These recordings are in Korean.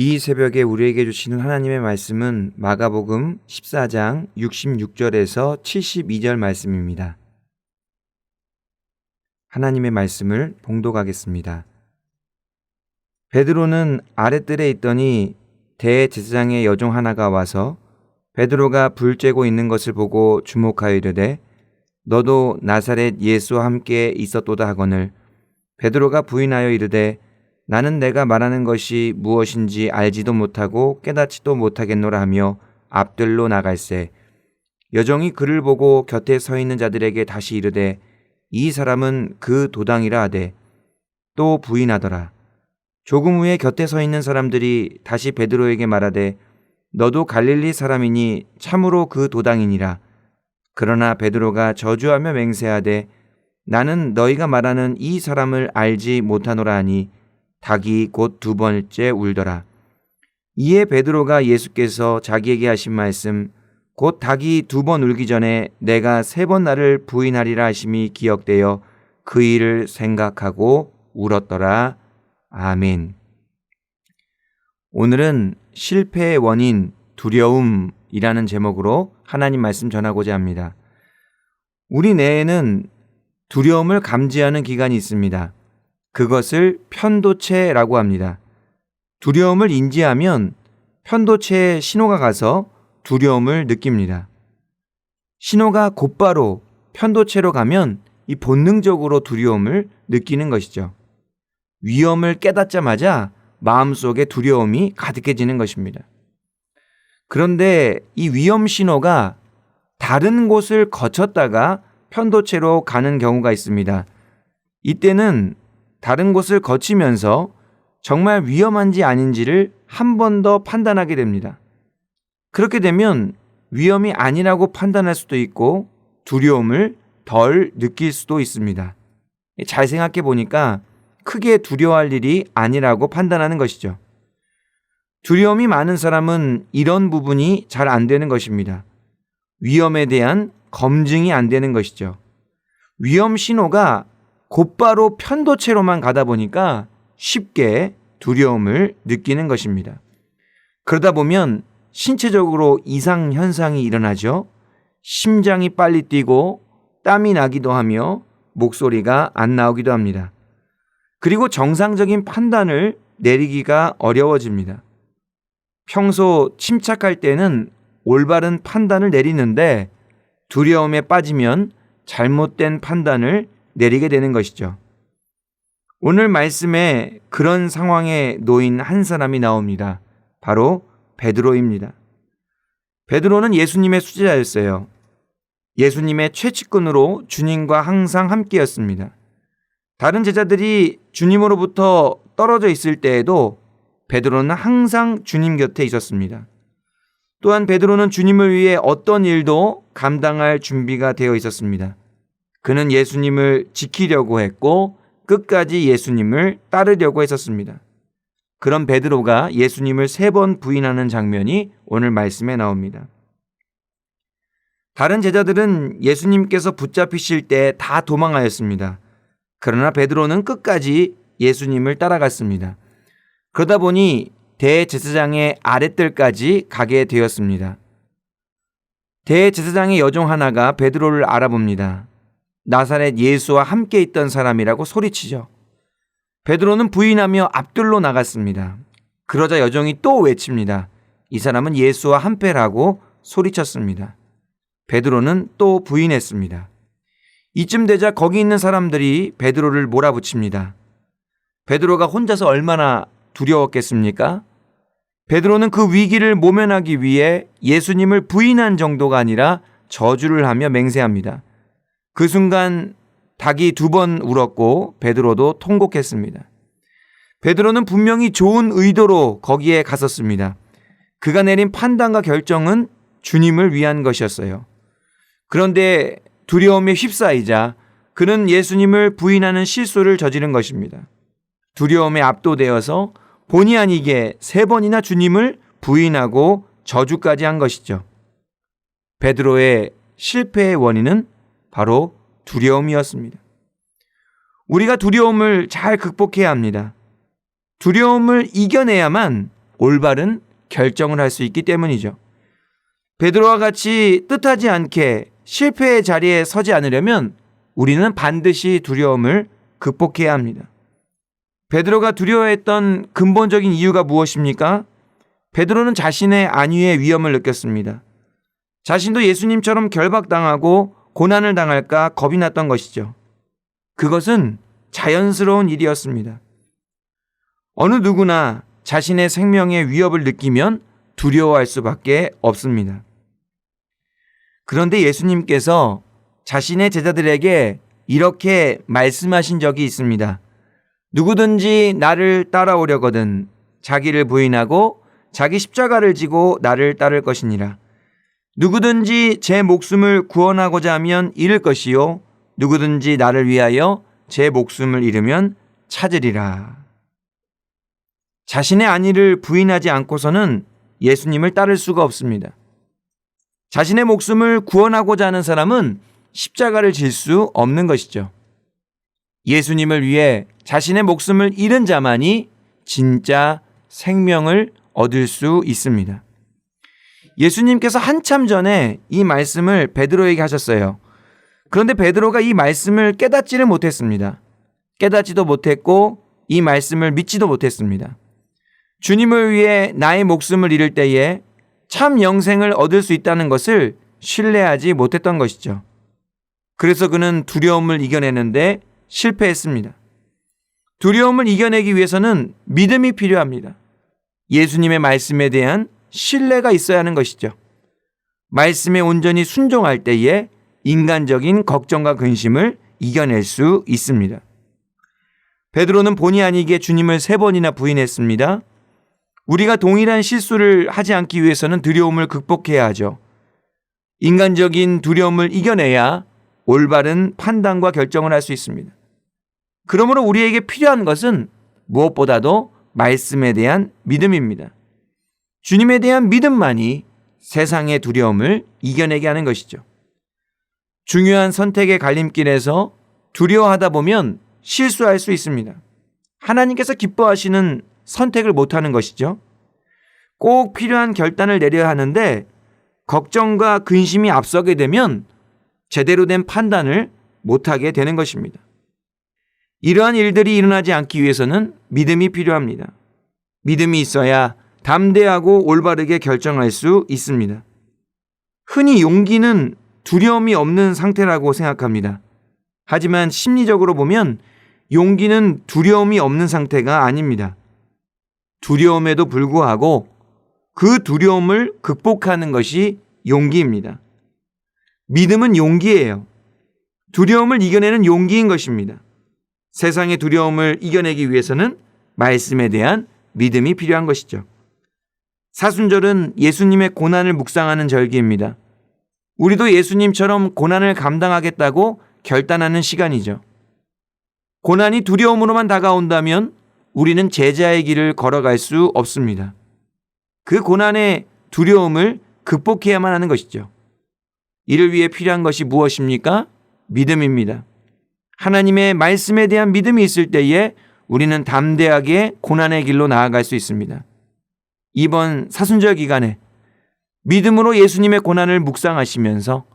이 새벽에 우리에게 주시는 하나님의 말씀은 마가복음 14장 66절에서 72절 말씀입니다. 하나님의 말씀을 봉독하겠습니다. 베드로는 아랫뜰에 있더니 대제사장의 여종 하나가 와서 베드로가 불 쬐고 있는 것을 보고 주목하여 이르되 너도 나사렛 예수와 함께 있었도다 하거늘 베드로가 부인하여 이르되 나는 내가 말하는 것이 무엇인지 알지도 못하고 깨닫지도 못하겠노라 하며 앞뜰로 나갈새 여종이 그를 보고 곁에 서 있는 자들에게 다시 이르되 이 사람은 그 도당이라 하되 또 부인하더라. 조금 후에 곁에 서 있는 사람들이 다시 베드로에게 말하되 너도 갈릴리 사람이니 참으로 그 도당이니라. 그러나 베드로가 저주하며 맹세하되 나는 너희가 말하는 이 사람을 알지 못하노라 하니 닭이 곧 2번째 울더라. 이에 베드로가 예수께서 자기에게 하신 말씀 곧 닭이 2번 울기 전에 내가 3번 나를 부인하리라 하심이 기억되어 그 일을 생각하고 울었더라. 아멘. 오늘은 실패의 원인 두려움이라는 제목으로 하나님 말씀 전하고자 합니다. 우리 내에는 두려움을 감지하는 기관이 있습니다. 그것을 편도체라고 합니다. 두려움을 인지하면 편도체에 신호가 가서 두려움을 느낍니다. 신호가 곧바로 편도체로 가면 이 본능적으로 두려움을 느끼는 것이죠. 위험을 깨닫자마자 마음속에 두려움이 가득해지는 것입니다. 그런데 이 위험 신호가 다른 곳을 거쳤다가 편도체로 가는 경우가 있습니다. 이때는 다른 곳을 거치면서 정말 위험한지 아닌지를 한 번 더 판단하게 됩니다. 그렇게 되면 위험이 아니라고 판단할 수도 있고 두려움을 덜 느낄 수도 있습니다. 잘 생각해 보니까 크게 두려워할 일이 아니라고 판단하는 것이죠. 두려움이 많은 사람은 이런 부분이 잘 안 되는 것입니다. 위험에 대한 검증이 안 되는 것이죠. 위험 신호가 곧바로 편도체로만 가다 보니까 쉽게 두려움을 느끼는 것입니다. 그러다 보면 신체적으로 이상 현상이 일어나죠. 심장이 빨리 뛰고 땀이 나기도 하며 목소리가 안 나오기도 합니다. 그리고 정상적인 판단을 내리기가 어려워집니다. 평소 침착할 때는 올바른 판단을 내리는데 두려움에 빠지면 잘못된 판단을 내리게 되는 것이죠. 오늘 말씀에 그런 상황에 놓인 한 사람이 나옵니다. 바로 베드로입니다. 베드로는 예수님의 수제자였어요. 예수님의 최측근으로 주님과 항상 함께였습니다. 다른 제자들이 주님으로부터 떨어져 있을 때에도 베드로는 항상 주님 곁에 있었습니다. 또한 베드로는 주님을 위해 어떤 일도 감당할 준비가 되어 있었습니다. 그는 예수님을 지키려고 했고 끝까지 예수님을 따르려고 했었습니다. 그런 베드로가 예수님을 3번 부인하는 장면이 오늘 말씀에 나옵니다. 다른 제자들은 예수님께서 붙잡히실 때 다 도망하였습니다. 그러나 베드로는 끝까지 예수님을 따라갔습니다. 그러다 보니 대제사장의 아랫뜰까지 가게 되었습니다. 대제사장의 여종 하나가 베드로를 알아봅니다. 나사렛 예수와 함께 있던 사람이라고 소리치죠. 베드로는 부인하며 앞뜰로 나갔습니다. 그러자 여종이 또 외칩니다. 이 사람은 예수와 한패라고 소리쳤습니다. 베드로는 또 부인했습니다. 이쯤 되자 거기 있는 사람들이 베드로를 몰아붙입니다. 베드로가 혼자서 얼마나 두려웠겠습니까? 베드로는 그 위기를 모면하기 위해 예수님을 부인한 정도가 아니라 저주를 하며 맹세합니다. 그 순간 닭이 2번 울었고 베드로도 통곡했습니다. 베드로는 분명히 좋은 의도로 거기에 갔었습니다. 그가 내린 판단과 결정은 주님을 위한 것이었어요. 그런데 두려움에 휩싸이자 그는 예수님을 부인하는 실수를 저지른 것입니다. 두려움에 압도되어서 본의 아니게 3번이나 주님을 부인하고 저주까지 한 것이죠. 베드로의 실패의 원인은 바로 두려움이었습니다. 우리가 두려움을 잘 극복해야 합니다. 두려움을 이겨내야만 올바른 결정을 할 수 있기 때문이죠. 베드로와 같이 뜻하지 않게 실패의 자리에 서지 않으려면 우리는 반드시 두려움을 극복해야 합니다. 베드로가 두려워했던 근본적인 이유가 무엇입니까? 베드로는 자신의 안위의 위험을 느꼈습니다. 자신도 예수님처럼 결박당하고 고난을 당할까 겁이 났던 것이죠. 그것은 자연스러운 일이었습니다. 어느 누구나 자신의 생명의 위협을 느끼면 두려워할 수밖에 없습니다. 그런데 예수님께서 자신의 제자들에게 이렇게 말씀하신 적이 있습니다. 누구든지 나를 따라오려거든 자기를 부인하고 자기 십자가를 지고 나를 따를 것이니라. 누구든지 제 목숨을 구원하고자 하면 잃을 것이요 누구든지 나를 위하여 제 목숨을 잃으면 찾으리라. 자신의 안위를 부인하지 않고서는 예수님을 따를 수가 없습니다. 자신의 목숨을 구원하고자 하는 사람은 십자가를 질 수 없는 것이죠. 예수님을 위해 자신의 목숨을 잃은 자만이 진짜 생명을 얻을 수 있습니다. 예수님께서 한참 전에 이 말씀을 베드로에게 하셨어요. 그런데 베드로가 이 말씀을 깨닫지를 못했습니다. 깨닫지도 못했고 이 말씀을 믿지도 못했습니다. 주님을 위해 나의 목숨을 잃을 때에 참 영생을 얻을 수 있다는 것을 신뢰하지 못했던 것이죠. 그래서 그는 두려움을 이겨내는데 실패했습니다. 두려움을 이겨내기 위해서는 믿음이 필요합니다. 예수님의 말씀에 대한 신뢰가 있어야 하는 것이죠. 말씀에 온전히 순종할 때에 인간적인 걱정과 근심을 이겨낼 수 있습니다. 베드로는 본의 아니게 주님을 3번이나 부인했습니다. 우리가 동일한 실수를 하지 않기 위해서는 두려움을 극복해야 하죠. 인간적인 두려움을 이겨내야 올바른 판단과 결정을 할 수 있습니다. 그러므로 우리에게 필요한 것은 무엇보다도 말씀에 대한 믿음입니다. 주님에 대한 믿음만이 세상의 두려움을 이겨내게 하는 것이죠. 중요한 선택의 갈림길에서 두려워하다 보면 실수할 수 있습니다. 하나님께서 기뻐하시는 선택을 못하는 것이죠. 꼭 필요한 결단을 내려야 하는데 걱정과 근심이 앞서게 되면 제대로 된 판단을 못하게 되는 것입니다. 이러한 일들이 일어나지 않기 위해서는 믿음이 필요합니다. 믿음이 있어야 담대하고 올바르게 결정할 수 있습니다. 흔히 용기는 두려움이 없는 상태라고 생각합니다. 하지만 심리적으로 보면 용기는 두려움이 없는 상태가 아닙니다. 두려움에도 불구하고 그 두려움을 극복하는 것이 용기입니다. 믿음은 용기예요. 두려움을 이겨내는 용기인 것입니다. 세상의 두려움을 이겨내기 위해서는 말씀에 대한 믿음이 필요한 것이죠. 사순절은 예수님의 고난을 묵상하는 절기입니다. 우리도 예수님처럼 고난을 감당하겠다고 결단하는 시간이죠. 고난이 두려움으로만 다가온다면 우리는 제자의 길을 걸어갈 수 없습니다. 그 고난의 두려움을 극복해야만 하는 것이죠. 이를 위해 필요한 것이 무엇입니까? 믿음입니다. 하나님의 말씀에 대한 믿음이 있을 때에 우리는 담대하게 고난의 길로 나아갈 수 있습니다. 이번 사순절 기간에 믿음으로 예수님의 고난을 묵상하시면서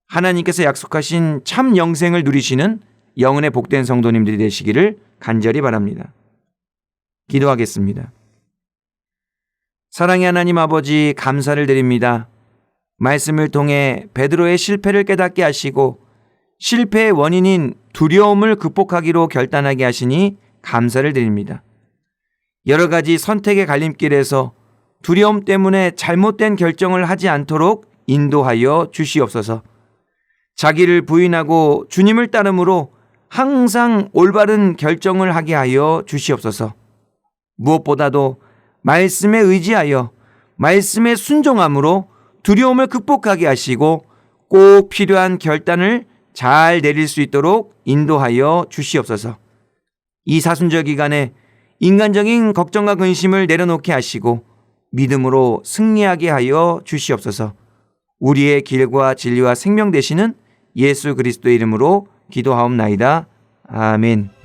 하나님께서 약속하신 참 영생을 누리시는 영혼의 복된 성도님들이 되시기를 간절히 바랍니다. 기도하겠습니다. 사랑의 하나님 아버지, 감사를 드립니다. 말씀을 통해 베드로의 실패를 깨닫게 하시고 실패의 원인인 두려움을 극복하기로 결단하게 하시니 감사를 드립니다. 여러 가지 선택의 갈림길에서 두려움 때문에 잘못된 결정을 하지 않도록 인도하여 주시옵소서. 자기를 부인하고 주님을 따름으로 항상 올바른 결정을 하게 하여 주시옵소서. 무엇보다도 말씀에 의지하여 말씀에 순종함으로 두려움을 극복하게 하시고 꼭 필요한 결단을 잘 내릴 수 있도록 인도하여 주시옵소서. 이 사순절 기간에 인간적인 걱정과 근심을 내려놓게 하시고 믿음으로 승리하게 하여 주시옵소서. 우리의 길과 진리와 생명 되시는 예수 그리스도의 이름으로 기도하옵나이다. 아멘.